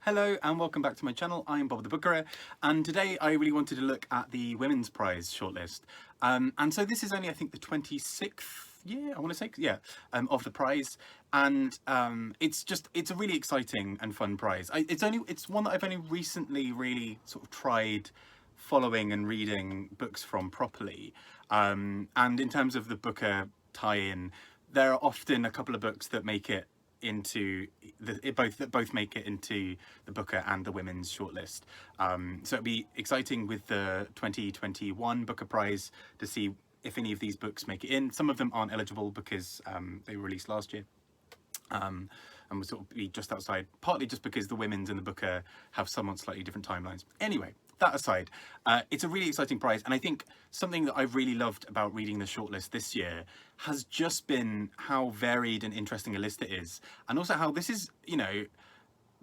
Hello and welcome back to my channel. I'm Bob the Booker, and today I really wanted to look at the Women's Prize shortlist. And so this is only, I think, the 26th year, I want to say, yeah, of the prize. And it's a really exciting and fun prize. It's one that I've only recently really sort of tried following and reading books from properly. And in terms of the Booker tie-in, there are often a couple of books that make it into both make it into the Booker and the women's shortlist. So it'll be exciting with the 2021 Booker Prize to see if any of these books make it in. Some of them aren't eligible because they were released last year. And will sort of be just outside, partly just because the women's and the Booker have somewhat slightly different timelines. Anyway, that aside, it's a really exciting prize, and I think something that I've really loved about reading the shortlist this year has just been how varied and interesting a list it is, and also how this is,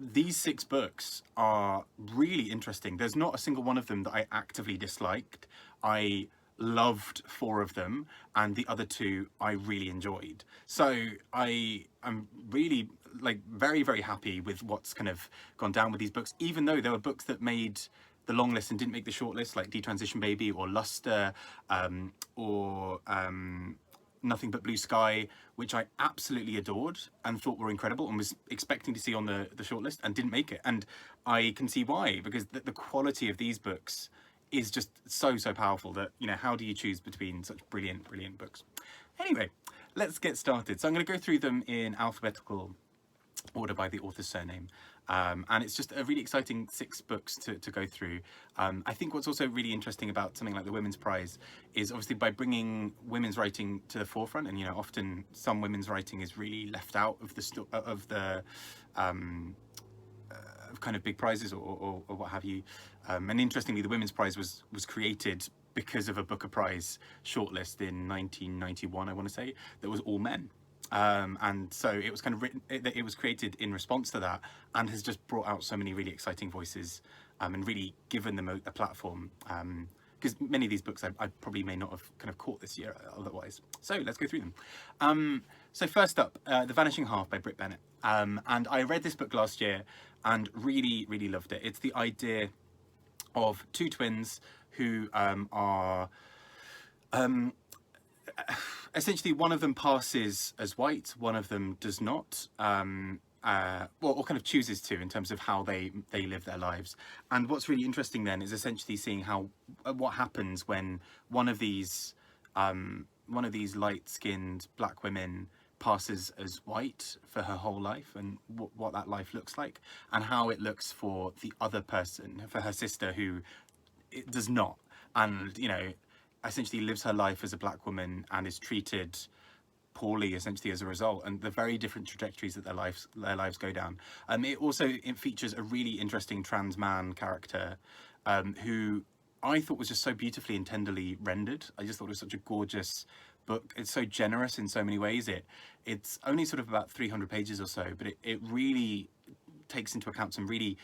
these 6 books are really interesting. There's not a single one of them that I actively disliked. I loved 4 of them, and the other 2 I really enjoyed. So I am really very, very happy with what's kind of gone down with these books, even though there were books that made the long list and didn't make the short list, like Detransition Baby or Luster, or Nothing But Blue Sky, which I absolutely adored and thought were incredible and was expecting to see on the shortlist and didn't make it. And I can see why, because the quality of these books is just so powerful that, how do you choose between such brilliant books? Anyway, let's get started. So I'm going to go through them in alphabetical order by the author's surname. And it's just a really exciting 6 books to go through. I think what's also really interesting about something like the Women's Prize is obviously by bringing women's writing to the forefront, and often some women's writing is really left out of the kind of big prizes or what have you. And interestingly, the Women's Prize was created because of a Booker Prize shortlist in 1991, I want to say, that was all men. And so it was kind of it was created in response to that, and has just brought out so many really exciting voices, and really given them a platform, because many of these books I probably may not have kind of caught this year otherwise. So let's go through them. So first up, The Vanishing Half by Brit Bennett. And I read this book last year and really loved it. It's the idea of 2 twins who are essentially, one of them passes as white, one of them does not, or kind of chooses to, in terms of how they live their lives. And what's really interesting then is essentially seeing what happens when one of these light-skinned black women passes as white for her whole life, and what that life looks like, and how it looks for the other person, for her sister, who it does not, and essentially lives her life as a black woman and is treated poorly essentially as a result, and the very different trajectories that their lives go down. It features a really interesting trans man character, who I thought was just so beautifully and tenderly rendered. I just thought it was such a gorgeous book. It's so generous in so many ways. It's only sort of about 300 pages or so, but it really takes into account some really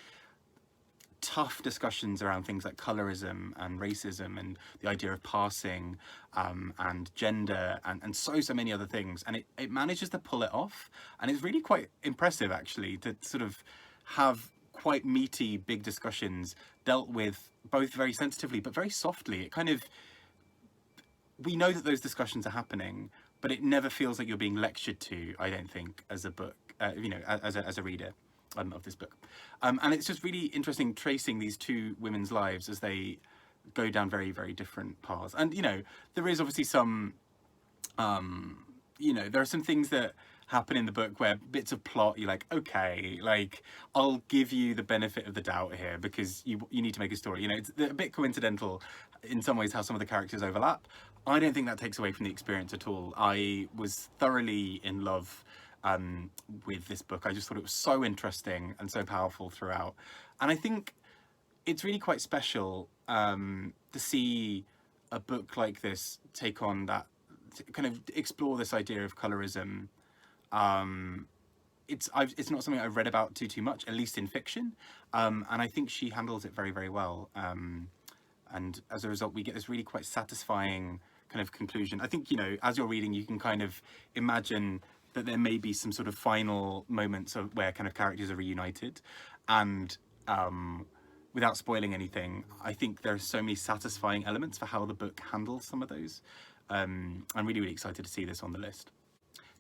tough discussions around things like colorism and racism and the idea of passing, and gender, and so many other things, and it manages to pull it off, and it's really quite impressive actually to sort of have quite meaty big discussions dealt with both very sensitively but very softly. It kind of, we know that those discussions are happening, but it never feels like you're being lectured to, I don't think, as a book, as a reader of this book. And it's just really interesting tracing these 2 women's lives as they go down very different paths. And there is obviously some there are some things that happen in the book where bits of plot you're like, okay, like, I'll give you the benefit of the doubt here because you need to make a story. It's a bit coincidental in some ways how some of the characters overlap. I don't think that takes away from the experience at all. I was thoroughly in love with this book. I just thought it was so interesting and so powerful throughout, and I think it's really quite special to see a book like this take on that, kind of explore this idea of colorism. It's not something I've read about too much, at least in fiction, and I think she handles it very well, and as a result we get this really quite satisfying kind of conclusion. I think as you're reading you can kind of imagine that there may be some sort of final moments of where kind of characters are reunited, and without spoiling anything, I think there are so many satisfying elements for how the book handles some of those. I'm really, really excited to see this on the list.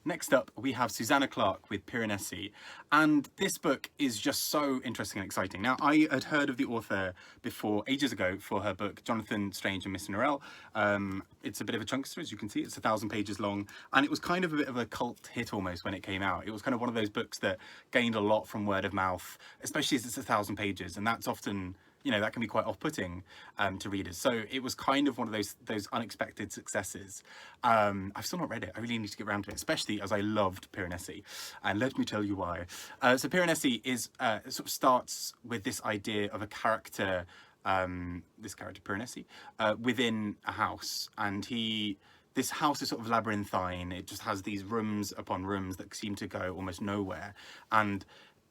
Next up, we have Susanna Clarke with Piranesi, and this book is just so interesting and exciting. Now, I had heard of the author before, ages ago, for her book, Jonathan Strange and Miss Norrell. It's a bit of a chunkster, as you can see. It's 1,000 pages long, and it was kind of a bit of a cult hit almost when it came out. It was kind of one of those books that gained a lot from word of mouth, especially as it's 1,000 pages, and that's often, you know, that can be quite off-putting to readers. So it was kind of one of those unexpected successes. I've still not read it. I really need to get around to it, especially as I loved Piranesi. And let me tell you why. So Piranesi is sort of starts with this idea of a character, this character Piranesi, within a house, and this house is sort of labyrinthine. It just has these rooms upon rooms that seem to go almost nowhere, and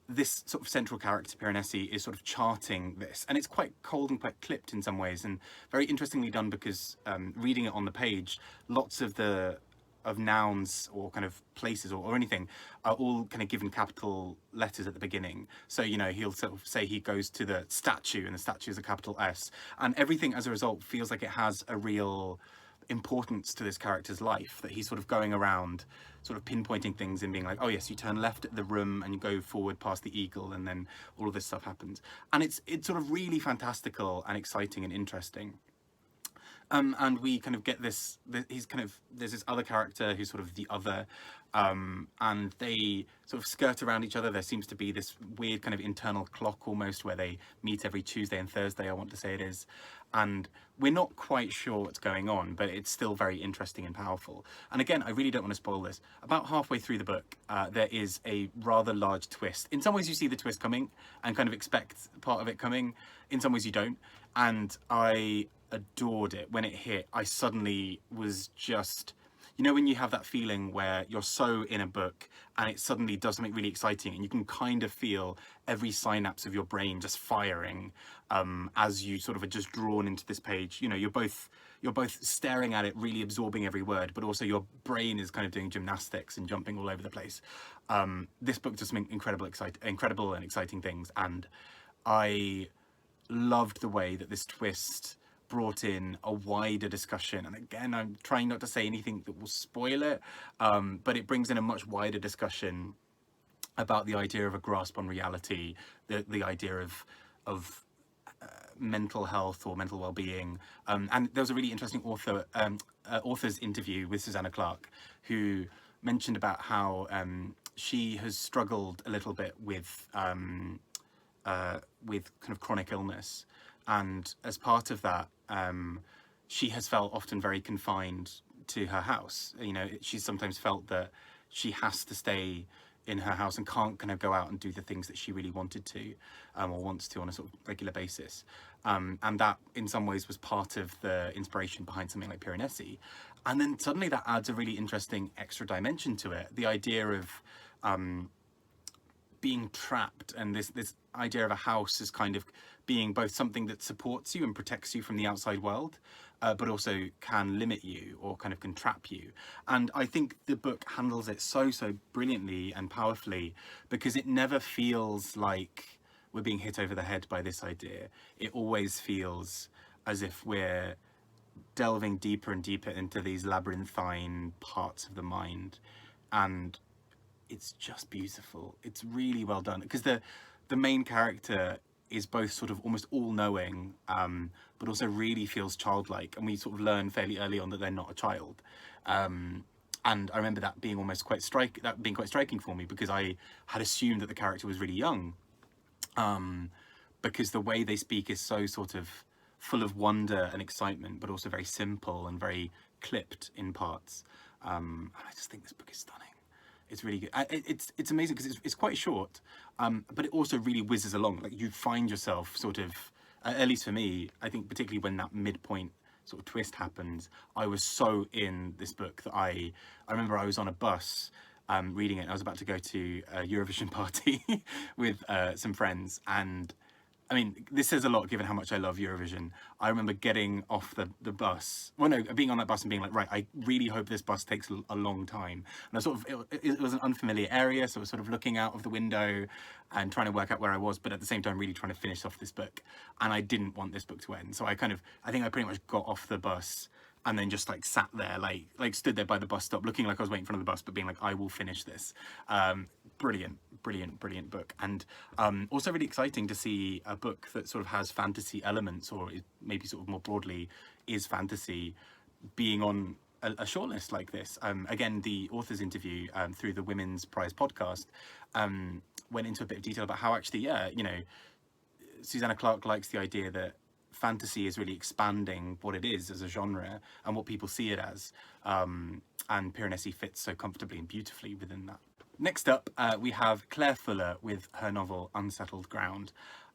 this sort of central character, Piranesi, is sort of charting this, and it's quite cold and quite clipped in some ways, and very interestingly done, because reading it on the page, lots of nouns or kind of places or anything are all kind of given capital letters at the beginning. So, you know, he'll sort of say he goes to the statue, and the statue is a capital S, and everything as a result feels like it has a real importance to this character's life, that he's sort of going around sort of pinpointing things and being like, oh yes, you turn left at the room and you go forward past the eagle, and then all of this stuff happens, and it's sort of really fantastical and exciting and interesting. And we kind of get there's this other character who's sort of the other, and they sort of skirt around each other. There seems to be this weird kind of internal clock almost, where they meet every Tuesday and Thursday, I want to say it is, and we're not quite sure what's going on, but it's still very interesting and powerful. And again, I really don't want to spoil this. About halfway through the book, there is a rather large twist. In some ways you see the twist coming and kind of expect part of it coming. In some ways you don't. And I adored it. When it hit, I suddenly was just, you know, when you have that feeling where you're so in a book and it suddenly does something really exciting, and you can kind of feel every synapse of your brain just firing as you sort of are just drawn into this page. You know, you're both staring at it, really absorbing every word, but also your brain is kind of doing gymnastics and jumping all over the place. This book does some incredible and exciting things, and I loved the way that this twist brought in a wider discussion. And again, I'm trying not to say anything that will spoil it, but it brings in a much wider discussion about the idea of a grasp on reality, the idea of mental health or mental well-being. And there was a really interesting author's interview with Susanna Clarke, who mentioned about how she has struggled a little bit with kind of chronic illness, and as part of that, she has felt often very confined to her house. You know, she's sometimes felt that she has to stay in her house and can't kind of go out and do the things that she really wanted to, or wants to on a sort of regular basis. And that in some ways was part of the inspiration behind something like Piranesi. And then suddenly that adds a really interesting extra dimension to it. The idea of being trapped, and this idea of a house as kind of being both something that supports you and protects you from the outside world, but also can limit you or kind of can trap you. And I think the book handles it so brilliantly and powerfully, because it never feels like we're being hit over the head by this idea. It always feels as if we're delving deeper and deeper into these labyrinthine parts of the mind, and it's just beautiful. It's really well done, because the main character is both sort of almost all-knowing, but also really feels childlike, and we sort of learn fairly early on that they're not a child. And I remember that being quite striking for me, because I had assumed that the character was really young, because the way they speak is so sort of full of wonder and excitement, but also very simple and very clipped in parts. And I just think this book is stunning. It's really good. It's amazing because it's quite short, but it also really whizzes along. Like, you find yourself sort of, at least for me, I think particularly when that midpoint sort of twist happens, I was so in this book that I remember I was on a bus reading it, and I was about to go to a Eurovision party with some friends, and I mean, this says a lot given how much I love Eurovision. I remember getting off the bus, well, no, being on that bus and being like, right, I really hope this bus takes a long time. And I sort of, it was an unfamiliar area, so I was sort of looking out of the window and trying to work out where I was, but at the same time, really trying to finish off this book. And I didn't want this book to end. So I think I pretty much got off the bus and then just like sat there, like stood there by the bus stop, looking like I was waiting in front of the bus, but being like, I will finish this. Brilliant book. And also really exciting to see a book that sort of has fantasy elements, or maybe sort of more broadly is fantasy, being on a shortlist like this. Again, the author's interview through the Women's Prize podcast went into a bit of detail about how actually, yeah, you know, Susanna Clarke likes the idea that fantasy is really expanding what it is as a genre and what people see it as. And Piranesi fits so comfortably and beautifully within that. Next up, we have Claire Fuller with her novel Unsettled Ground.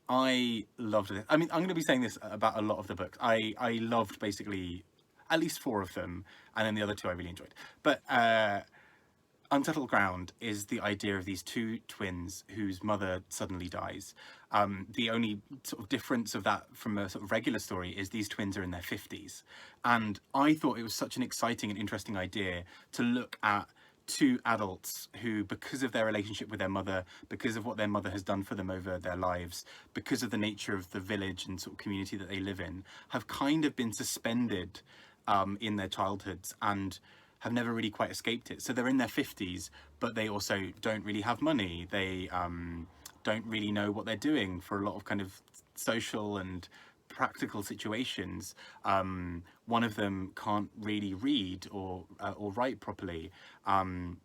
I loved it. I mean, I'm going to be saying this about a lot of the books. I loved basically at least 4 of them, and then the other 2 I really enjoyed. But Unsettled Ground is the idea of these 2 twins whose mother suddenly dies. The only sort of difference of that from a sort of regular story is these twins are in their 50s. And I thought it was such an exciting and interesting idea to look at 2 adults who, because of their relationship with their mother, because of what their mother has done for them over their lives, because of the nature of the village and sort of community that they live in, have kind of been suspended in their childhoods and have never really quite escaped it. So they're in their 50s, but they also don't really have money. They don't really know what they're doing for a lot of kind of social and practical situations. One of them can't really read or write properly. And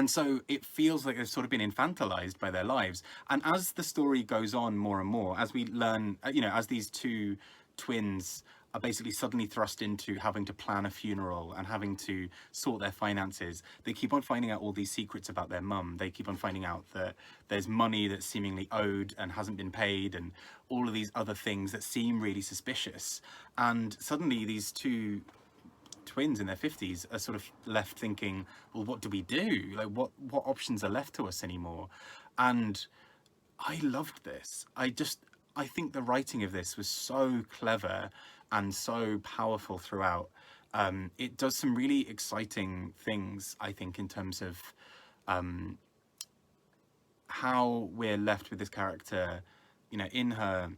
so it feels like they've sort of been infantilized by their lives. And as the story goes on more and more, as we learn, you know, as these 2 twins are basically suddenly thrust into having to plan a funeral and having to sort their finances, they keep on finding out all these secrets about their mum. They keep on finding out that there's money that's seemingly owed and hasn't been paid, and all of these other things that seem really suspicious. And suddenly these 2 twins in their 50s are sort of left thinking, well, what do we do? Like, what options are left to us anymore? And I loved this. I think the writing of this was so clever and so powerful throughout. It does some really exciting things, I think, in terms of how we're left with this character, you know, in her,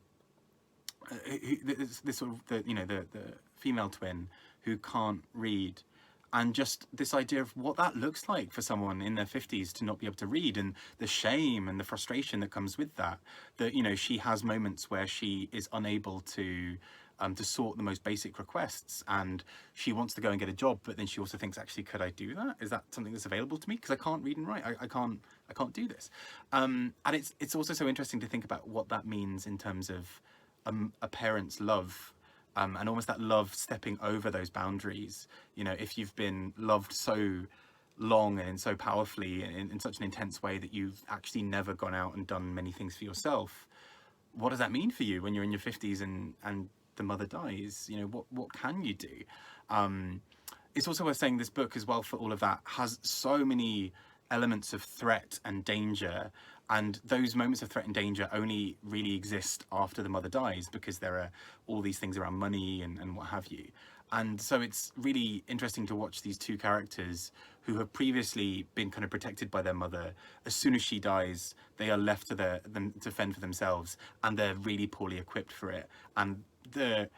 this sort of, the female twin who can't read, and just this idea of what that looks like for someone in their 50s to not be able to read, and the shame and the frustration that comes with that. That, you know, she has moments where she is unable to sort the most basic requests, and she wants to go and get a job, but then she also thinks, actually, could I do that? Is that something that's available to me? Because I can't read and write. I can't do this. And it's also so interesting to think about what that means in terms of a parent's love. And almost that love stepping over those boundaries. You know, if you've been loved so long and so powerfully in such an intense way that you've actually never gone out and done many things for yourself, what does that mean for you when you're in your 50s and the mother dies? You know, what can you do? It's also worth saying this book as well, for all of that, has so many elements of threat and danger, and those moments of threat and danger only really exist after the mother dies, because there are all these things around money and what have you. And so it's really interesting to watch these 2 characters who have previously been kind of protected by their mother. As soon as she dies, they are left to them to fend for themselves, and they're really poorly equipped for it. And the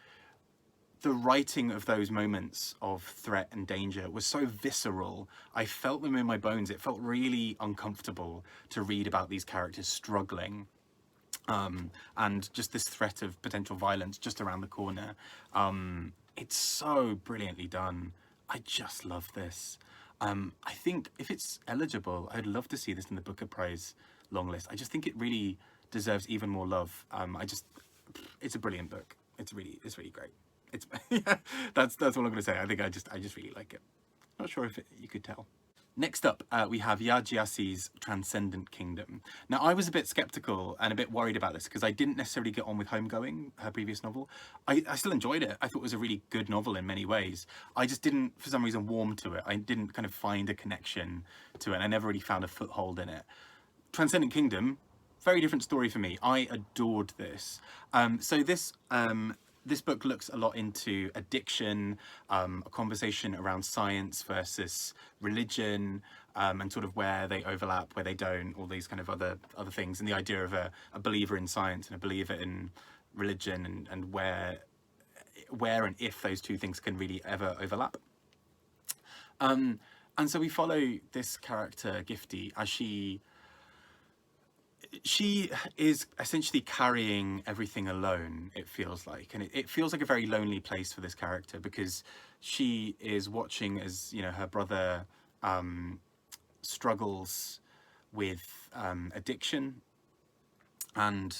writing of those moments of threat and danger was so visceral. I felt them in my bones. It felt really uncomfortable to read about these characters struggling, and just this threat of potential violence just around the corner. It's so brilliantly done. I just love this. I think if it's eligible, I'd love to see this in the Booker Prize long list. I just think it really deserves even more love. It's a brilliant book. It's really great. It's yeah, that's all I'm going to say. I think I just really like it. Not sure if you could tell. Next up, we have Gyasi's Transcendent Kingdom. Now, I was a bit skeptical and a bit worried about this because I didn't necessarily get on with Homegoing, her previous novel. I still enjoyed it. I thought it was a really good novel in many ways. I just didn't, for some reason, warm to it. I didn't kind of find a connection to it. I never really found a foothold in it. Transcendent Kingdom, very different story for me. I adored this. So this book looks a lot into addiction, a conversation around science versus religion, and sort of where they overlap, where they don't, all these kind of other things, and the idea of a believer in science and a believer in religion, and where and if those two things can really ever overlap. And so we follow this character, Gifty, as she is essentially carrying everything alone, it feels like. And it feels like a very lonely place for this character, because she is watching as, you know, her brother struggles with addiction. And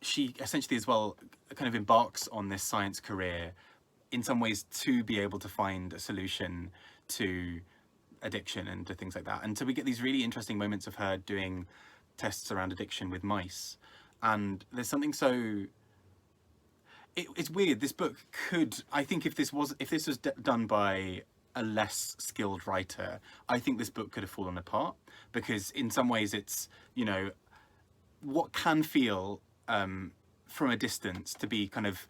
she essentially as well kind of embarks on this science career in some ways to be able to find a solution to addiction and to things like that. And so we get these really interesting moments of her doing tests around addiction with mice. And there's something so it's weird. This book could, I think, if this was done by a less skilled writer, I think this book could have fallen apart, because in some ways it's, you know, what can feel from a distance to be kind of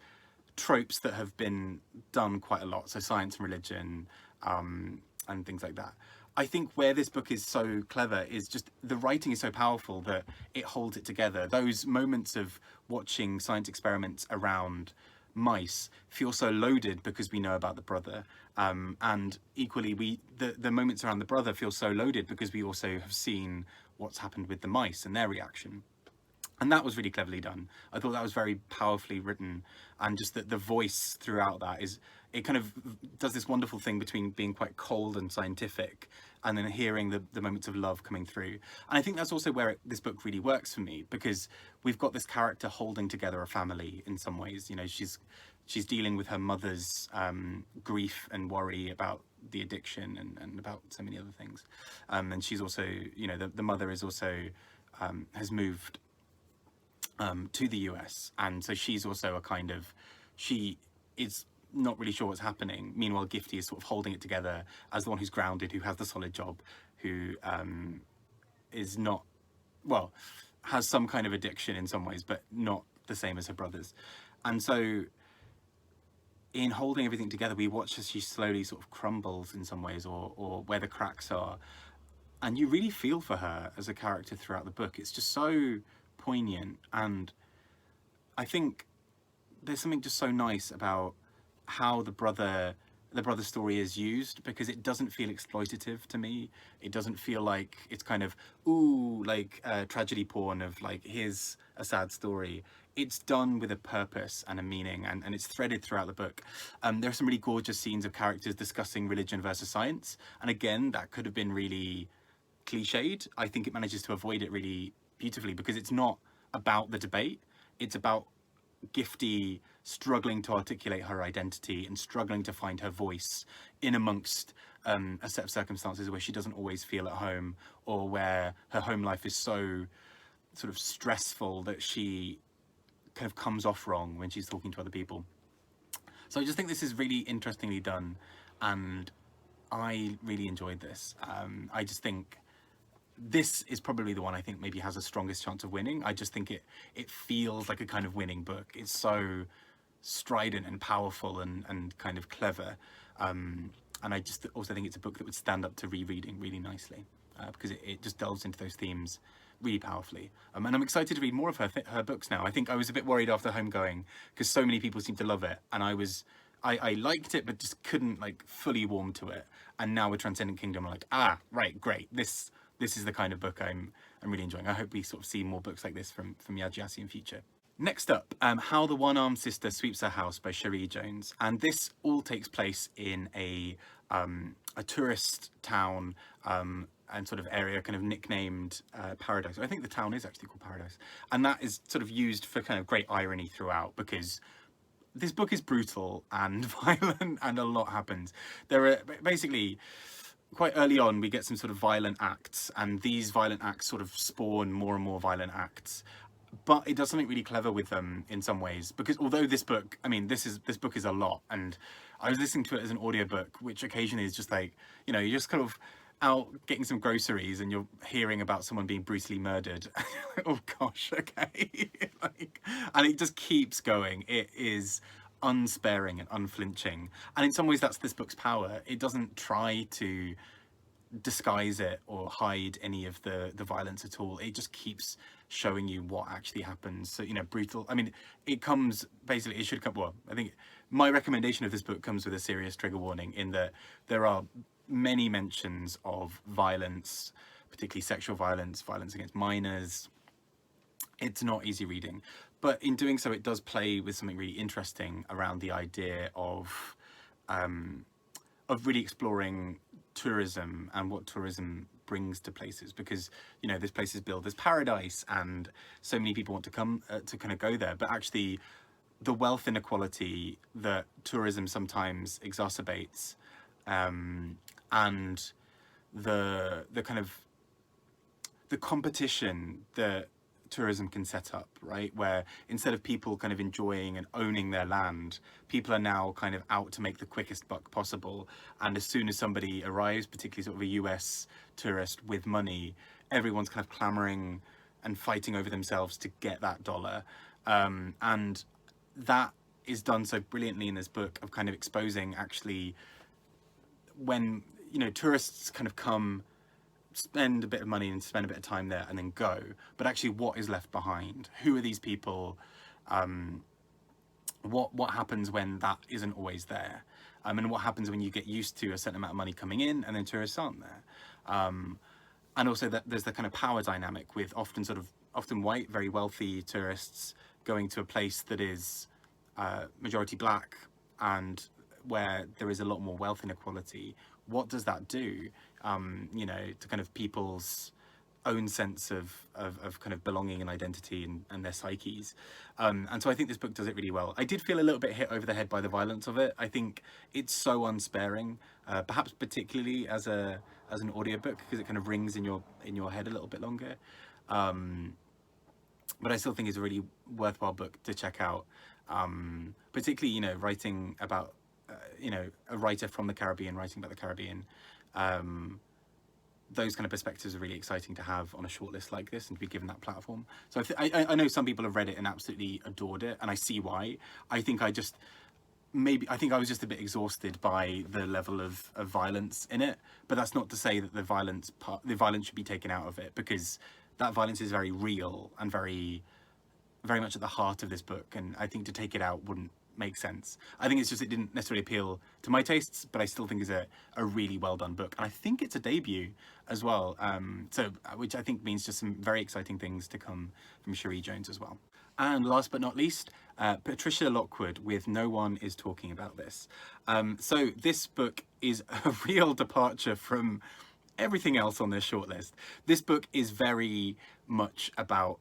tropes that have been done quite a lot, so science and religion, and things like that. I think where this book is so clever is just the writing is so powerful that it holds it together. Those moments of watching science experiments around mice feel so loaded because we know about the brother, and equally the moments around the brother feel so loaded because we also have seen what's happened with the mice and their reaction. And that was really cleverly done. I thought that was very powerfully written, and just that the voice throughout that is, it kind of does this wonderful thing between being quite cold and scientific and then hearing the moments of love coming through. And I think that's also where this book really works for me, because we've got this character holding together a family in some ways. You know, she's dealing with her mother's grief and worry about the addiction and about so many other things. And she's also, you know, the mother is also, has moved to the US, and so she's also a kind of, she is not really sure what's happening. Meanwhile, Gifty is sort of holding it together as the one who's grounded, who has the solid job, who is not, well, has some kind of addiction in some ways, but not the same as her brothers. And so in holding everything together, we watch as she slowly sort of crumbles in some ways, or where the cracks are, and you really feel for her as a character throughout the book. It's just so poignant, and I think there's something just so nice about how the brother story is used, because it doesn't feel exploitative to me. It doesn't feel like it's kind of, ooh, like tragedy porn of like, here's a sad story. It's done with a purpose and a meaning, and it's threaded throughout the book. There are some really gorgeous scenes of characters discussing religion versus science, and again, that could have been really cliched. I think it manages to avoid it really beautifully, because it's not about the debate. It's about Gifty struggling to articulate her identity and struggling to find her voice in amongst a set of circumstances where she doesn't always feel at home, or where her home life is so sort of stressful that she kind of comes off wrong when she's talking to other people. So I just think this is really interestingly done, and I really enjoyed this. I just think this is probably the one I think maybe has the strongest chance of winning. I just think it feels like a kind of winning book. It's so strident and powerful and kind of clever. And I just also think it's a book that would stand up to rereading really nicely, because it just delves into those themes really powerfully. And I'm excited to read more of her books now. I think I was a bit worried after Homegoing, because so many people seem to love it, and I liked it but just couldn't like fully warm to it. And now with Transcendent Kingdom, I'm like, right, great. This is the kind of book I'm really enjoying. I hope we sort of see more books like this from Gyasi in future. Next up, How the One-Armed Sister Sweeps Her House by Cherie Jones. And this all takes place in a tourist town and sort of area kind of nicknamed Paradise. I think the town is actually called Paradise. And that is sort of used for kind of great irony throughout, because this book is brutal and violent and a lot happens. There are basically, quite early on, we get some sort of violent acts, and these violent acts sort of spawn more and more violent acts. But it does something really clever with them in some ways, because although this book, I mean, this book is a lot, and I was listening to it as an audiobook, which occasionally is just like, you know, you just kind of out getting some groceries and you're hearing about someone being brutally murdered. Oh gosh, okay. Like, and it just keeps going. It is unsparing and unflinching. And in some ways that's this book's power. It doesn't try to disguise it or hide any of the violence at all. It just keeps showing you what actually happens. So, you know, brutal. I mean, it comes basically, it should come, well, I think my recommendation of this book comes with a serious trigger warning in that there are many mentions of violence, particularly sexual violence, violence against minors. It's not easy reading, but in doing so, it does play with something really interesting around the idea of really exploring tourism and what tourism brings to places, because, you know, this place is billed as paradise and so many people want to come to kind of go there, but actually the wealth inequality that tourism sometimes exacerbates, and the kind of the competition that tourism can set up, right? Where instead of people kind of enjoying and owning their land, people are now kind of out to make the quickest buck possible. And as soon as somebody arrives, particularly sort of a US tourist with money, everyone's kind of clamoring and fighting over themselves to get that dollar. And that is done so brilliantly in this book of kind of exposing actually when, you know, tourists kind of come, spend a bit of money and spend a bit of time there and then go, but actually what is left behind? Who are these people? What happens when that isn't always there? And what happens when you get used to a certain amount of money coming in and then tourists aren't there? And also that there's the kind of power dynamic with often white, very wealthy tourists going to a place that is majority black and where there is a lot more wealth inequality. What does that do, you know, to kind of people's own sense of kind of belonging and identity and their psyches? And so I think this book does it really well. I did feel a little bit hit over the head by the violence of it. I think it's so unsparing, perhaps particularly as an audiobook, because it kind of rings in your head a little bit longer. But I still think it's a really worthwhile book to check out, particularly, you know, writing about, you know, a writer from the Caribbean writing about the Caribbean. Those kind of perspectives are really exciting to have on a shortlist like this and to be given that platform. So I know some people have read it and absolutely adored it, and I see why. I think I was just a bit exhausted by the level of violence in it, but that's not to say that the violence should be taken out of it, because that violence is very real and very, very much at the heart of this book, and I think to take it out wouldn't make sense. I think it's just it didn't necessarily appeal to my tastes, but I still think is a really well done book, and I think it's a debut as well, which I think means just some very exciting things to come from Cherie Jones as well. And last but not least, Patricia Lockwood with No One Is Talking About This. So this book is a real departure from everything else on this shortlist. This book is very much about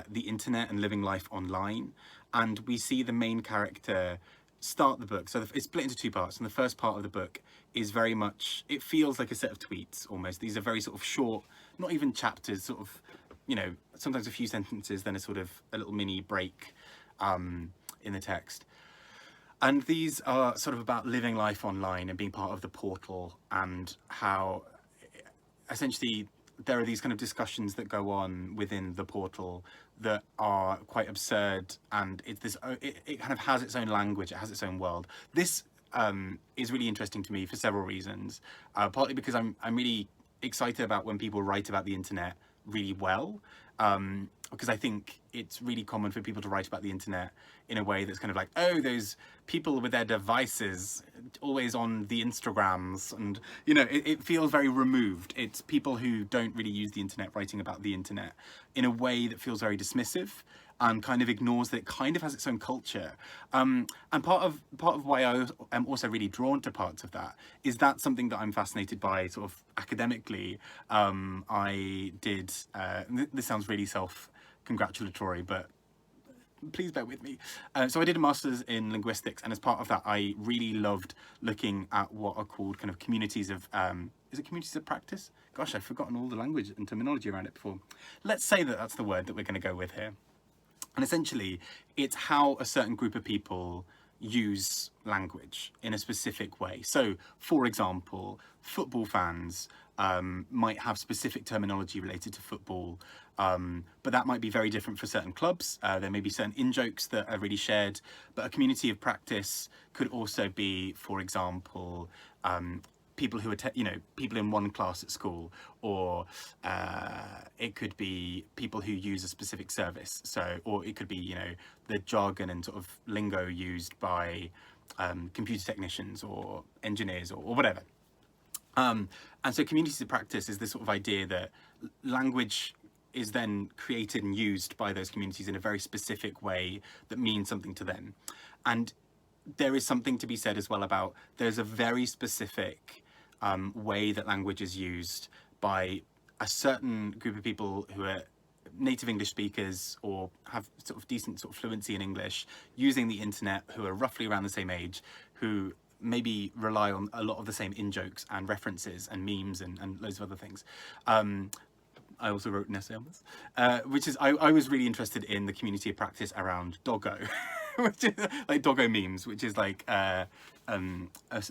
the internet and living life online, and we see the main character start the book. So it's split into two parts, and the first part of the book is very much, it feels like a set of tweets almost. These are very sort of short, not even chapters, sort of, you know, sometimes a few sentences, then a sort of a little mini break in the text. And these are sort of about living life online and being part of the portal, and how essentially there are these kind of discussions that go on within the portal that are quite absurd, and it kind of has its own language, it has its own world. This is really interesting to me for several reasons, partly because I'm really excited about when people write about the internet really well, because I think it's really common for people to write about the internet in a way that's kind of like, oh, those people with their devices always on the Instagrams, and, you know, it feels very removed. It's people who don't really use the internet writing about the internet in a way that feels very dismissive and kind of ignores that it kind of has its own culture. And part of why I am also really drawn to parts of that is that something that I'm fascinated by sort of academically. I did, this sounds really self-congratulatory, but please bear with me. So I did a master's in linguistics, and as part of that I really loved looking at what are called kind of communities of, is it communities of practice? Gosh, I've forgotten all the language and terminology around it before. Let's say that that's the word that we're going to go with here. And essentially, it's how a certain group of people use language in a specific way. So, for example, football fans might have specific terminology related to football, but that might be very different for certain clubs. There may be certain in-jokes that are really shared, but a community of practice could also be, for example, people who people in one class at school, or it could be people who use a specific service. So, or it could be, the jargon and sort of lingo used by computer technicians or engineers or whatever. And so communities of practice is this sort of idea that language is then created and used by those communities in a very specific way that means something to them. And there is something to be said as well about there's a very specific way that language is used by a certain group of people who are native English speakers or have sort of decent sort of fluency in English, using the internet, who are roughly around the same age, who maybe rely on a lot of the same in-jokes and references and memes and loads of other things. I also wrote an essay on this, which is, I was really interested in the community of practice around doggo, which is like doggo memes, which is like a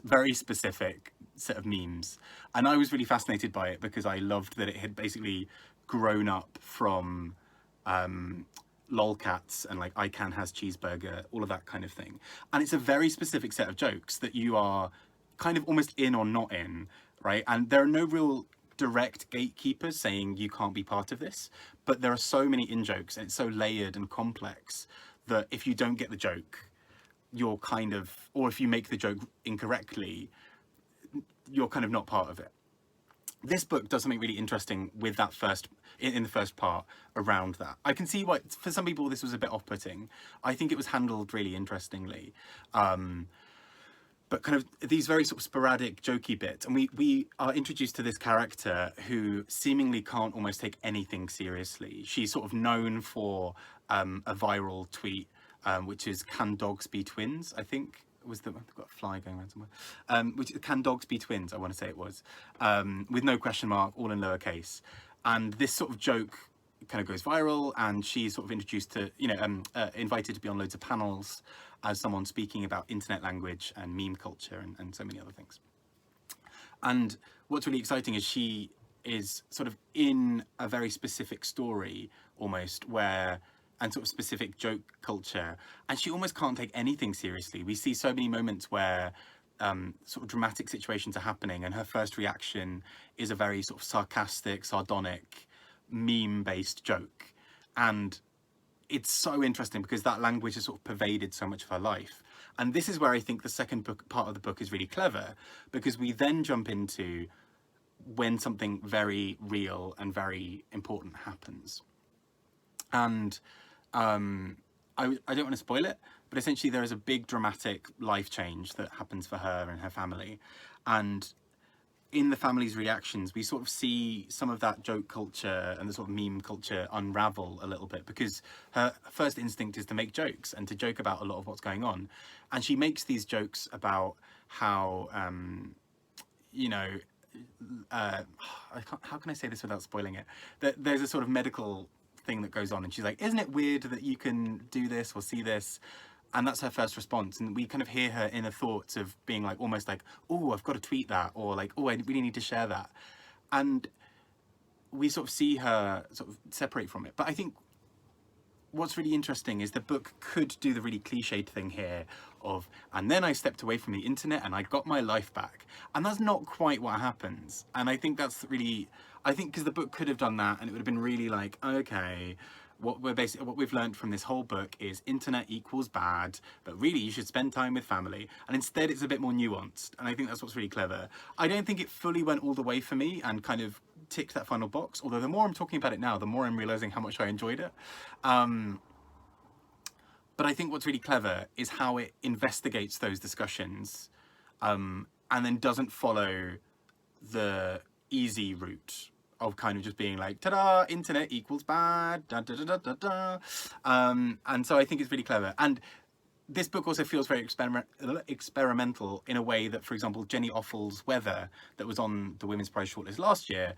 very specific set of memes. And I was really fascinated by it because I loved that it had basically grown up from lolcats and like I can has cheeseburger, all of that kind of thing. And it's a very specific set of jokes that you are kind of almost in or not in, right? And there are no real direct gatekeepers saying you can't be part of this, but there are so many in-jokes and it's so layered and complex that if you don't get the joke, you're kind of, or if you make the joke incorrectly, you're kind of not part of it. This book does something really interesting with that in the first part around that. I can see why for some people this was a bit off-putting. I think it was handled really interestingly. But kind of these very sort of sporadic, jokey bits. And we are introduced to this character who seemingly can't almost take anything seriously. She's sort of known for a viral tweet, which is "Can dogs be twins?" I think was the, I've got a fly going around somewhere. Which "Can dogs be twins?" I want to say it was, with no question mark, all in lowercase. And this sort of joke kind of goes viral, and she's sort of introduced to, invited to be on loads of panels as someone speaking about internet language and meme culture and so many other things. And what's really exciting is she is sort of in a very specific story almost and sort of specific joke culture, and she almost can't take anything seriously. We see so many moments where sort of dramatic situations are happening and her first reaction is a very sort of sarcastic, sardonic, meme-based joke. And it's so interesting because that language has sort of pervaded so much of her life. And this is where I think the second part of the book is really clever, because we then jump into when something very real and very important happens. And I don't want to spoil it, but essentially there is a big dramatic life change that happens for her and her family. And in the family's reactions, we sort of see some of that joke culture and the sort of meme culture unravel a little bit, because her first instinct is to make jokes and to joke about a lot of what's going on. And she makes these jokes about how, how can I say this without spoiling it? There's a sort of medical thing that goes on, and she's like, isn't it weird that you can do this or see this? And that's her first response. And we kind of hear her inner thoughts of being like, almost like, oh, I've got to tweet that, or like, oh, I really need to share that. And we sort of see her sort of separate from it. But I think what's really interesting is the book could do the really cliched thing here of, and then I stepped away from the internet and I got my life back. And that's not quite what happens. And I think that's really, because the book could have done that and it would have been really like, okay, what we've learned from this whole book is internet equals bad, but really you should spend time with family. And instead it's a bit more nuanced. And I think that's what's really clever. I don't think it fully went all the way for me and kind of ticked that final box. Although the more I'm talking about it now, the more I'm realizing how much I enjoyed it. But I think what's really clever is how it investigates those discussions and then doesn't follow the easy route of kind of just being like, ta-da, internet equals bad, da da da da da. And so I think it's really clever. And this book also feels very experimental in a way that, for example, Jenny Offel's Weather, that was on the Women's Prize shortlist last year,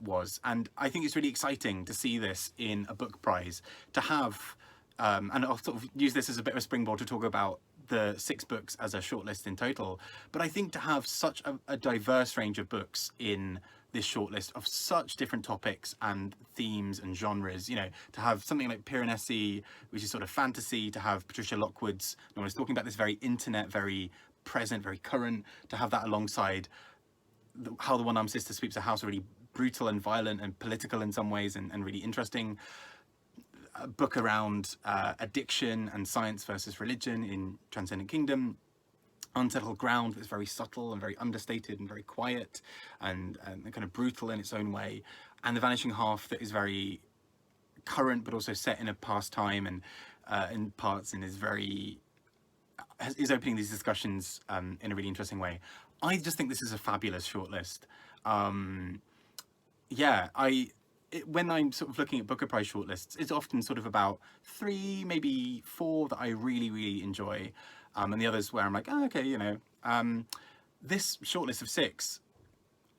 was. And I think it's really exciting to see this in a book prize, to have, and I'll sort of use this as a bit of a springboard to talk about the 6 books as a shortlist in total, but I think to have such a diverse range of books in this shortlist of such different topics and themes and genres, you know, to have something like Piranesi, which is sort of fantasy, to have Patricia Lockwood's, no one is talking about this, very internet, very present, very current, to have that alongside How the One-Armed Sister Sweeps a House, really brutal and violent and political in some ways, and really interesting. A book around addiction and science versus religion in Transcendent Kingdom. Unsettled Ground that's very subtle and very understated and very quiet and kind of brutal in its own way. And The Vanishing Half that is very current but also set in a past time and in parts, and is opening these discussions in a really interesting way. I just think this is a fabulous shortlist. Yeah, when I'm sort of looking at Booker Prize shortlists, it's often sort of about 3, maybe 4 that I really, really enjoy. And the others where I'm like, oh, okay, you know. This shortlist of 6,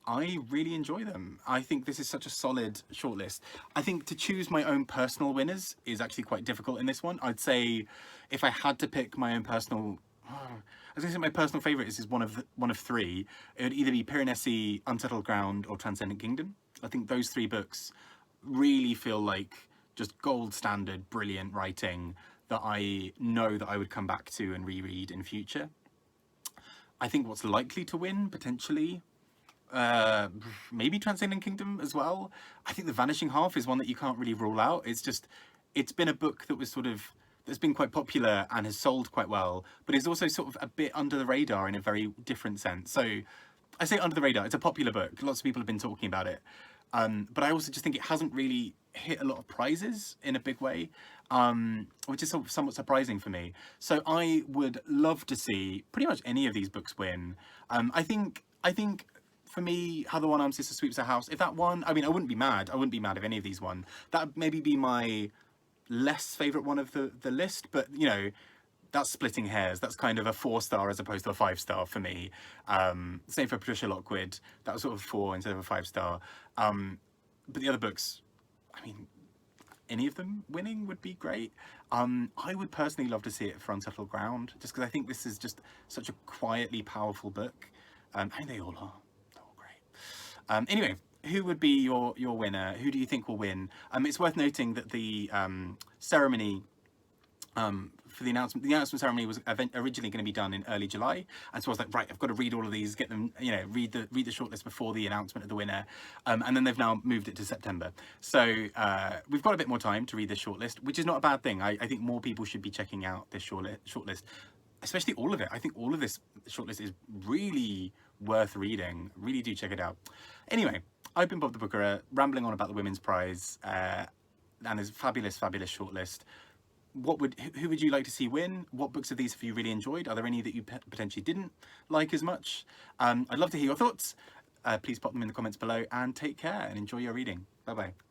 I really enjoy them. I think this is such a solid shortlist. I think to choose my own personal winners is actually quite difficult in this one. I'd say if I had to pick my own personal... I was going to say my personal favourite is one of 3. It would either be Piranesi, Unsettled Ground, or Transcendent Kingdom. I think those 3 books really feel like just gold standard, brilliant writing that I know that I would come back to and reread in future. I think what's likely to win, potentially, maybe Transcendent Kingdom as well. I think The Vanishing Half is one that you can't really rule out. It's been a book that was that's been quite popular and has sold quite well, but is also sort of a bit under the radar in a very different sense. So I say under the radar, it's a popular book. Lots of people have been talking about it. But I also just think it hasn't really hit a lot of prizes in a big way, which is somewhat surprising for me. So I would love to see pretty much any of these books win. I think for me, How the One-Armed Sister Sweeps a House, if that won, I mean, I wouldn't be mad. I wouldn't be mad if any of these won. That would maybe be my less favourite one of the list, but, you know, that's splitting hairs. That's kind of a 4-star as opposed to a 5-star for me. Same for Patricia Lockwood. That was sort of 4 instead of a 5-star. But the other books, I mean, any of them winning would be great. I would personally love to see it for Unsettled Ground, just because I think this is just such a quietly powerful book. I mean, they all are. They're all great. Anyway, who would be your winner? Who do you think will win? It's worth noting that the ceremony for the announcement ceremony was originally going to be done in early July, and so I was like, right, I've got to read all of these, get them, you know, read the shortlist before the announcement of the winner, and then they've now moved it to September. So we've got a bit more time to read the shortlist, which is not a bad thing. I think more people should be checking out this shortlist, especially all of it. I think all of this shortlist is really worth reading. Really do check it out. Anyway, I've been Bob the Booker, rambling on about the Women's Prize, and this fabulous, fabulous shortlist. Who would you like to see win? What books of these have you really enjoyed? Are there any that you potentially didn't like as much? I'd love to hear your thoughts. Please pop them in the comments below, and take care and enjoy your reading. Bye bye.